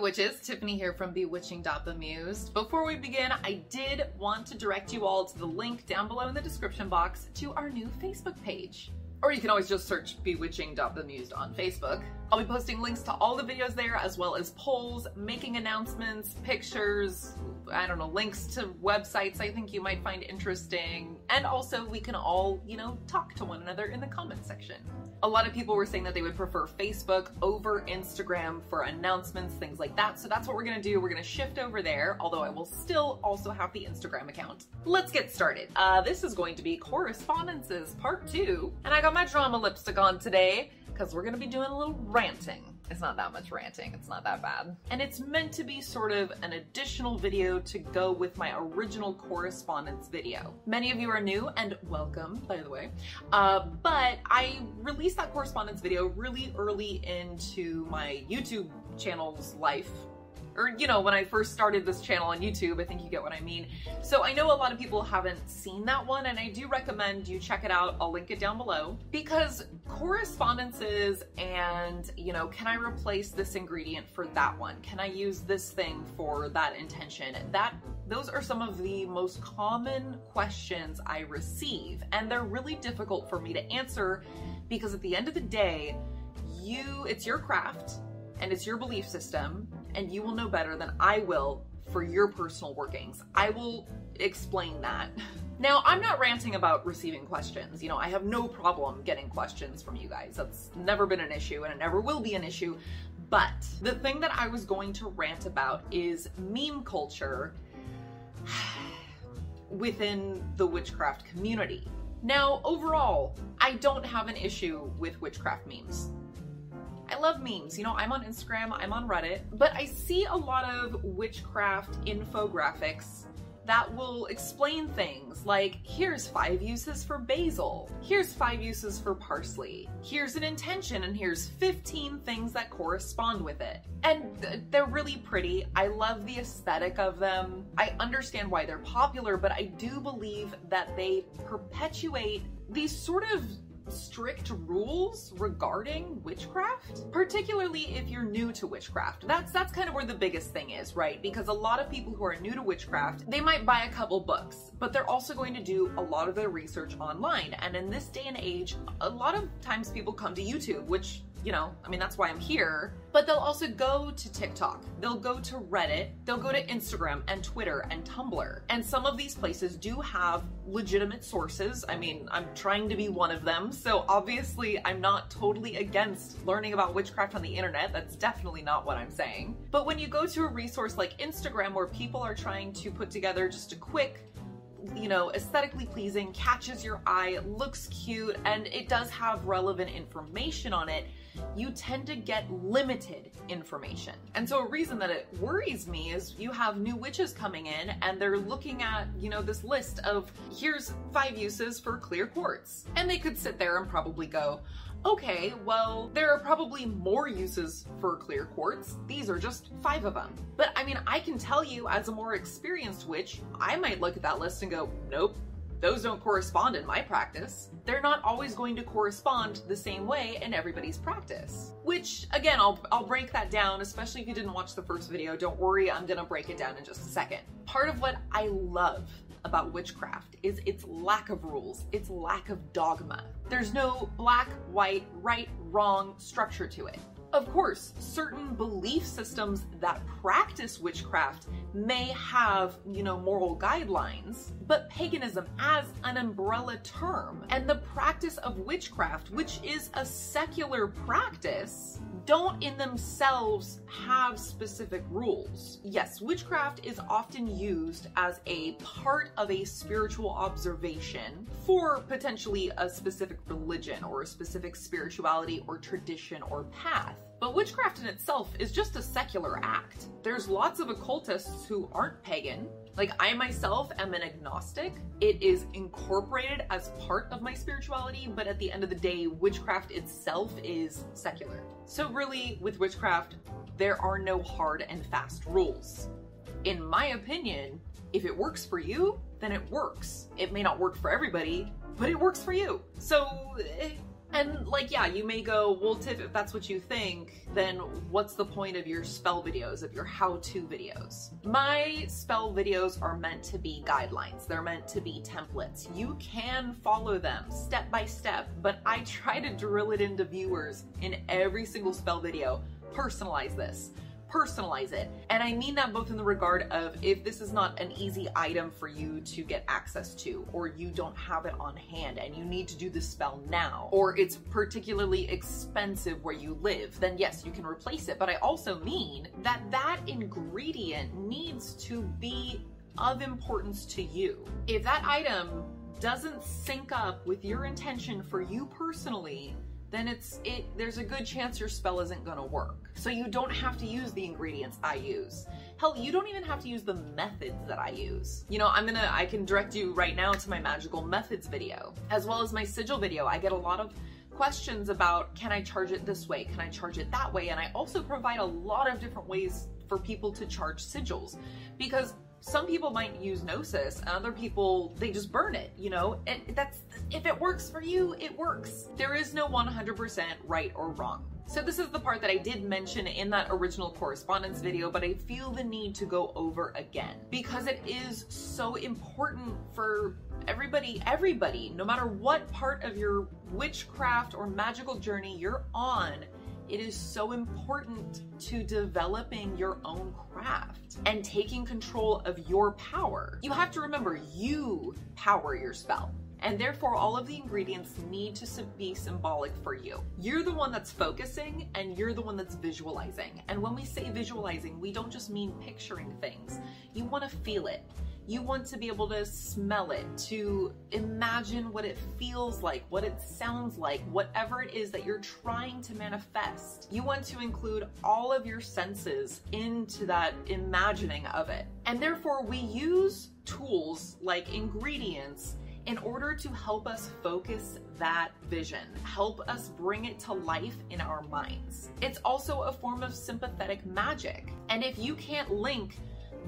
witches, Tiffany here from Bewitching.Bemused. Before we begin, I did want to direct you all to the link down below in the description box to our new Facebook page. Or you can always just search Bewitching.Bemused on Facebook. I'll be posting links to all the videos there, as well as polls, making announcements, pictures, I don't know, links to websites I think you might find interesting. And also we can all, talk to one another in the comment section. A lot of people were saying that they would prefer Facebook over Instagram for announcements, things like that. So that's what we're gonna do. We're gonna shift over there, although I will still also have the Instagram account. Let's get started. This is going to be Correspondences Part 2. And I got my drama lipstick on today because we're gonna be doing a little ranting. It's not that much ranting, it's not that bad. And it's meant to be sort of an additional video to go with my original correspondence video. Many of you are new, and welcome, by the way. But I released that correspondence video really early into my YouTube channel's life. Or, when I first started this channel on YouTube, I think you get what I mean. So I know a lot of people haven't seen that one, and I do recommend you check it out. I'll link it down below. Because correspondences and, can I replace this ingredient for that one? Can I use this thing for that intention? Those are some of the most common questions I receive, and they're really difficult for me to answer because at the end of the day, it's your craft and it's your belief system, and you will know better than I will for your personal workings. I will explain that. Now, I'm not ranting about receiving questions. I have no problem getting questions from you guys. That's never been an issue, and it never will be an issue. But the thing that I was going to rant about is meme culture within the witchcraft community. Now, overall, I don't have an issue with witchcraft memes. I love memes. I'm on Instagram, I'm on Reddit, but I see a lot of witchcraft infographics that will explain things like, here's 5 uses for basil, here's 5 uses for parsley, here's an intention, and here's 15 things that correspond with it. And they're really pretty. I love the aesthetic of them. I understand why they're popular, but I do believe that they perpetuate these sort of strict rules regarding witchcraft, particularly if you're new to witchcraft. That's kind of where the biggest thing is, right? Because a lot of people who are new to witchcraft, they might buy a couple books, but they're also going to do a lot of their research online. And in this day and age, a lot of times people come to YouTube, which, that's why I'm here, but they'll also go to TikTok, they'll go to Reddit, they'll go to Instagram and Twitter and Tumblr. And some of these places do have legitimate sources. I'm trying to be one of them. So obviously I'm not totally against learning about witchcraft on the internet. That's definitely not what I'm saying. But when you go to a resource like Instagram, where people are trying to put together just a quick, aesthetically pleasing, catches your eye, looks cute, and it does have relevant information on it, you tend to get limited information. And so a reason that it worries me is you have new witches coming in and they're looking at, this list of, here's 5 uses for clear quartz. And they could sit there and probably go, okay, well, there are probably more uses for clear quartz. These are just 5 of them. But I can tell you as a more experienced witch, I might look at that list and go, nope, those don't correspond in my practice. They're not always going to correspond the same way in everybody's practice. Which, again, I'll break that down, especially if you didn't watch the first video. Don't worry, I'm gonna break it down in just a second. Part of what I love about witchcraft is its lack of rules, its lack of dogma. There's no black, white, right, wrong structure to it. Of course, certain belief systems that practice witchcraft may have, moral guidelines, but paganism as an umbrella term and the practice of witchcraft, which is a secular practice, don't in themselves have specific rules. Yes, witchcraft is often used as a part of a spiritual observation for potentially a specific religion or a specific spirituality or tradition or path. But witchcraft in itself is just a secular act. There's lots of occultists who aren't pagan. Like, I myself am an agnostic. It is incorporated as part of my spirituality, but at the end of the day, witchcraft itself is secular. So really, with witchcraft, there are no hard and fast rules. In my opinion, if it works for you, then it works. It may not work for everybody, but it works for you. So, And like, yeah, you may go, well, Tiff, if that's what you think, then what's the point of your spell videos, of your how-to videos? My spell videos are meant to be guidelines. They're meant to be templates. You can follow them step by step, but I try to drill it into viewers in every single spell video. Personalize this. Personalize it. And I mean that both in the regard of if this is not an easy item for you to get access to, or you don't have it on hand and you need to do the spell now, or it's particularly expensive where you live, then yes, you can replace it. But I also mean that that ingredient needs to be of importance to you. If that item doesn't sync up with your intention for you personally, then there's a good chance your spell isn't gonna work. So you don't have to use the ingredients I use. Hell, you don't even have to use the methods that I use. You know, I can direct you right now to my magical methods video, as well as my sigil video. I get a lot of questions about, can I charge it this way? Can I charge it that way? And I also provide a lot of different ways for people to charge sigils, because some people might use Gnosis, and other people, they just burn it, you know? And if it works for you, it works. There is no 100% right or wrong. So this is the part that I did mention in that original correspondence video, but I feel the need to go over again, because it is so important for everybody, no matter what part of your witchcraft or magical journey you're on. It is so important to developing your own craft and taking control of your power. You have to remember, you power your spell, and therefore all of the ingredients need to be symbolic for you. You're the one that's focusing, and you're the one that's visualizing. And when we say visualizing, we don't just mean picturing things. You want to feel it. You want to be able to smell it, to imagine what it feels like, what it sounds like, whatever it is that you're trying to manifest. You want to include all of your senses into that imagining of it. And therefore we use tools like ingredients in order to help us focus that vision, help us bring it to life in our minds. It's also a form of sympathetic magic. And if you can't link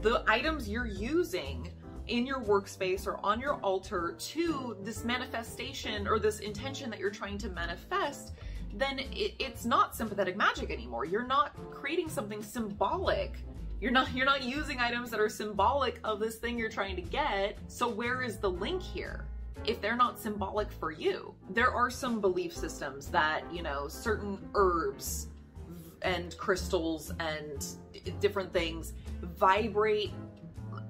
the items you're using in your workspace or on your altar to this manifestation or this intention that you're trying to manifest, then it's not sympathetic magic anymore. You're not creating something symbolic. You're not using items that are symbolic of this thing you're trying to get. So where is the link here if they're not symbolic for you? There are some belief systems that, you know, certain herbs and crystals and different things vibrate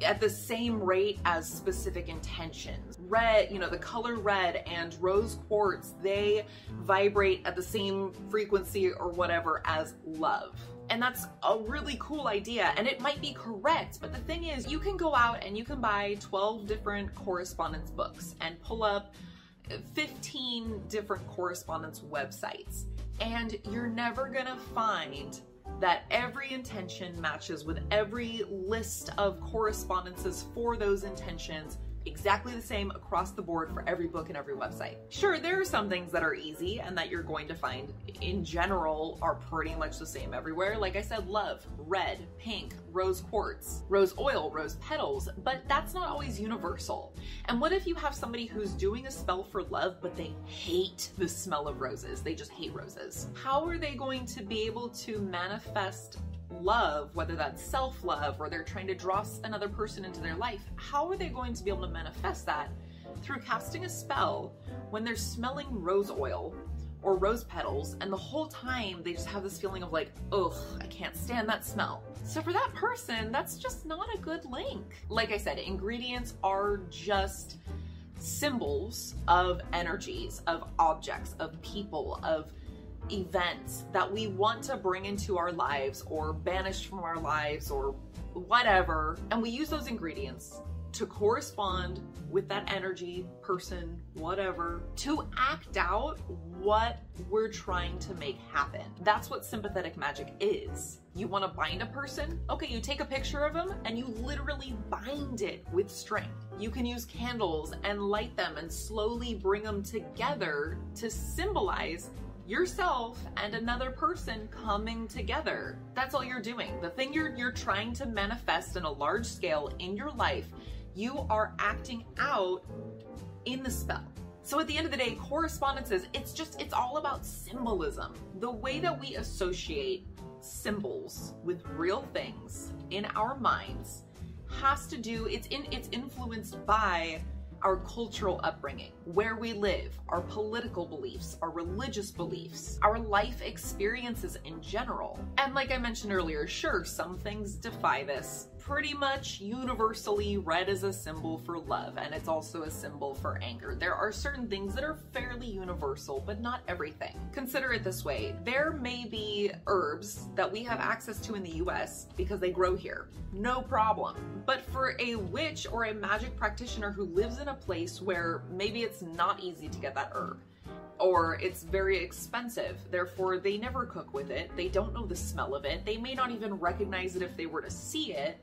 at the same rate as specific intentions. Red, you know, the color red and rose quartz, they vibrate at the same frequency or whatever as love. And that's a really cool idea, and it might be correct, but the thing is, you can go out and you can buy 12 different correspondence books and pull up 15 different correspondence websites, and you're never gonna find that every intention matches with every list of correspondences for those intentions exactly the same across the board for every book and every website. Sure, there are some things that are easy and that you're going to find in general are pretty much the same everywhere. Like I said, love, red, pink, rose quartz, rose oil, rose petals, but that's not always universal. And what if you have somebody who's doing a spell for love, but they hate the smell of roses? They just hate roses. How are they going to be able to manifest love, whether that's self-love or they're trying to draw another person into their life? How are they going to be able to manifest that through casting a spell when they're smelling rose oil or rose petals, and the whole time they just have this feeling of like, ugh, I can't stand that smell? So for that person, that's just not a good link. Like I said, ingredients are just symbols of energies, of objects, of people, of events that we want to bring into our lives or banish from our lives or whatever. And we use those ingredients to correspond with that energy, person, whatever, to act out what we're trying to make happen. That's what sympathetic magic is. You want to bind a person? Okay, you take a picture of them and you literally bind it with string. You can use candles and light them and slowly bring them together to symbolize yourself and another person coming together. That's all you're doing. The thing you're trying to manifest in a large scale in your life, you are acting out in the spell. So at the end of the day, correspondences, it's all about symbolism. The way that we associate symbols with real things in our minds has to do, it's influenced by our cultural upbringing, where we live, our political beliefs, our religious beliefs, our life experiences in general. And like I mentioned earlier, sure, some things defy this. Pretty much universally, red is a symbol for love, and it's also a symbol for anger. There are certain things that are fairly universal, but not everything. Consider it this way. There may be herbs that we have access to in the US because they grow here. No problem. But for a witch or a magic practitioner who lives in a place where maybe it's not easy to get that herb, or it's very expensive, therefore they never cook with it, they don't know the smell of it, they may not even recognize it if they were to see it,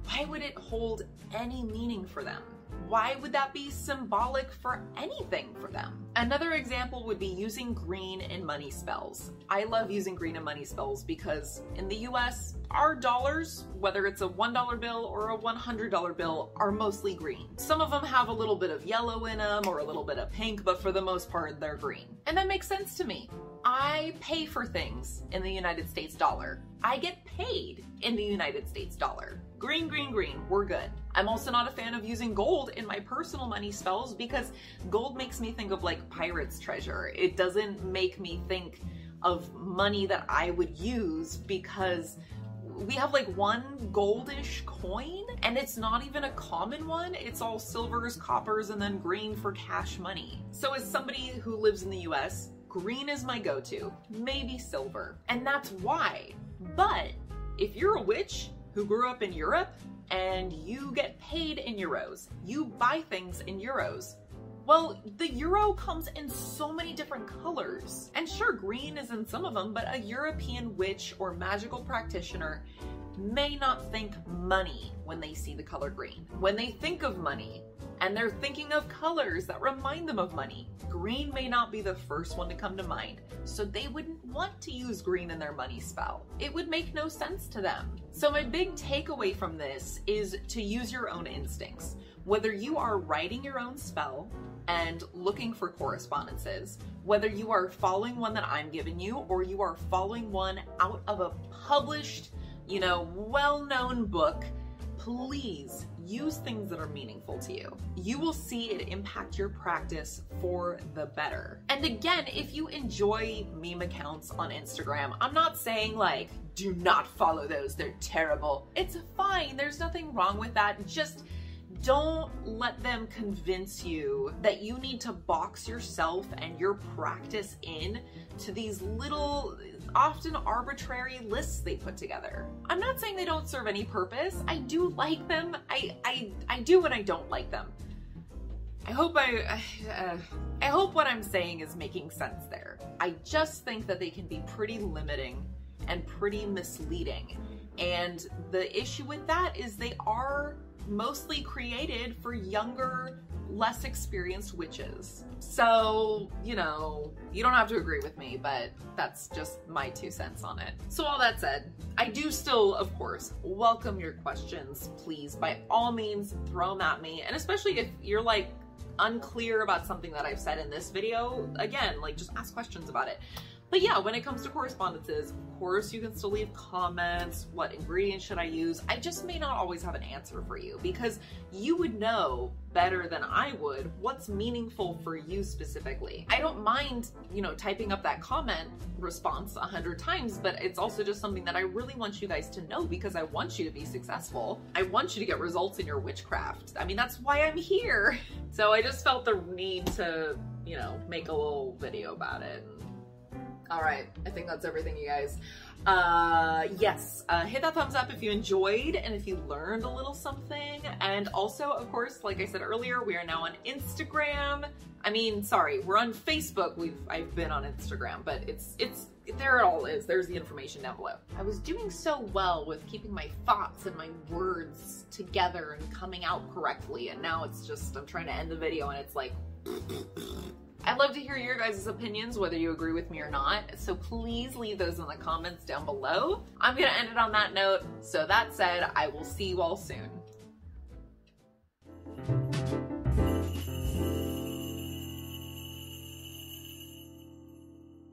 why would it hold any meaning for them? Why would that be symbolic for anything for them? Another example would be using green in money spells. I love using green in money spells because in the US, our dollars, whether it's a $1 bill or a $100 bill, are mostly green. Some of them have a little bit of yellow in them or a little bit of pink, but for the most part, they're green. And that makes sense to me. I pay for things in the United States dollar. I get paid in the United States dollar. Green, green, green, we're good. I'm also not a fan of using gold in my personal money spells because gold makes me think of like pirate's treasure. It doesn't make me think of money that I would use because we have like one goldish coin and it's not even a common one. It's all silvers, coppers, and then green for cash money. So as somebody who lives in the US, green is my go-to, maybe silver. And that's why. But if you're a witch who grew up in Europe and you get paid in euros, you buy things in euros, well, the euro comes in so many different colors. And sure, green is in some of them, but a European witch or magical practitioner may not think money when they see the color green. When they think of money, and they're thinking of colors that remind them of money, green may not be the first one to come to mind, so they wouldn't want to use green in their money spell. It would make no sense to them. So my big takeaway from this is to use your own instincts. Whether you are writing your own spell and looking for correspondences, whether you are following one that I'm giving you, or you are following one out of a published, well-known book, please use things that are meaningful to you. You will see it impact your practice for the better. And again, if you enjoy meme accounts on Instagram, I'm not saying like, do not follow those, they're terrible. It's fine, there's nothing wrong with that. Just don't let them convince you that you need to box yourself and your practice in to these little, often arbitrary lists they put together. I'm not saying they don't serve any purpose. I do like them. I do and I don't like them. I hope what I'm saying is making sense there. I just think that they can be pretty limiting and pretty misleading. And the issue with that is they are mostly created for younger, less experienced witches. So, you don't have to agree with me, but that's just my 2 cents on it. So all that said, I do still, of course, welcome your questions. Please, by all means, throw them at me. And especially if you're like unclear about something that I've said in this video, again, like just ask questions about it. But yeah, when it comes to correspondences, of course, you can still leave comments. What ingredients should I use? I just may not always have an answer for you because you would know better than I would what's meaningful for you specifically. I don't mind, typing up that comment response 100 times, but it's also just something that I really want you guys to know because I want you to be successful. I want you to get results in your witchcraft. I mean, that's why I'm here. So I just felt the need to, make a little video about it. All right, I think that's everything, you guys. Yes, hit that thumbs up if you enjoyed and if you learned a little something. And also, of course, like I said earlier, we are now on Instagram. We're on Facebook. I've been on Instagram, but it's there it all is. There's the information down below. I was doing so well with keeping my thoughts and my words together and coming out correctly, and now it's just, I'm trying to end the video and it's like, I'd love to hear your guys' opinions, whether you agree with me or not, so please leave those in the comments down below. I'm gonna end it on that note, so that said, I will see you all soon.